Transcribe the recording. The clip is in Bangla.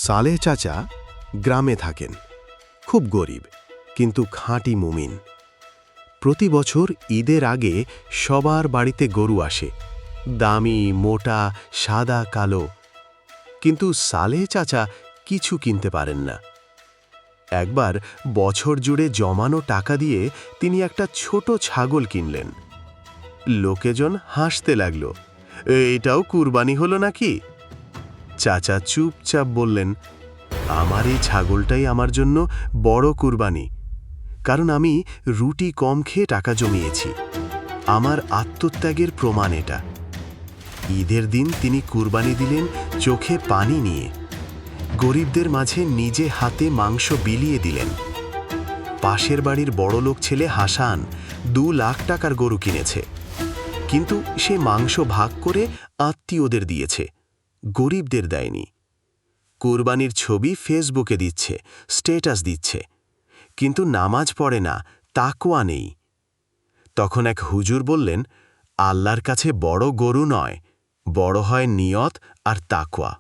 সালেহ চাচা গ্রামে থাকেন, খুব গরিব কিন্তু খাঁটি মুমিন। প্রতি বছর ঈদের আগে সবার বাড়িতে গরু আসে, দামি, মোটা, সাদা, কালো। কিন্তু সালেহ চাচা কিছু কিনতে পারেন না। একবার বছর জুড়ে জমানো টাকা দিয়ে তিনি একটা ছোট ছাগল কিনলেন। লোকেজন হাসতে লাগল, এটাও কুরবানি হলো নাকি? চাচা চুপচাপ বললেন, আমার এই ছাগলটাই আমার জন্য বড় কুরবানি, কারণ আমি রুটি কম খেয়ে টাকা জমিয়েছি। আমার আত্মত্যাগের প্রমাণ এটা। ঈদের দিন তিনি কুরবানি দিলেন চোখে পানি নিয়ে, গরিবদের মাঝে নিজে হাতে মাংস বিলিয়ে দিলেন। পাশের বাড়ির বড়লোক ছেলে হাসান 2 লাখ টাকার গরু কিনেছে, কিন্তু সে মাংস ভাগ করে আত্মীয়দের দিয়েছে, গরিবদের দেয়নি। কুরবানির ছবি ফেসবুকে দিচ্ছে, স্ট্যাটাস দিচ্ছে, কিন্তু নামাজ পড়ে না, তাকওয়া নেই। তখন এক হুজুর বললেন, আল্লাহর কাছে বড় গরু নয়, বড় হয় নিয়ত আর তাকওয়া।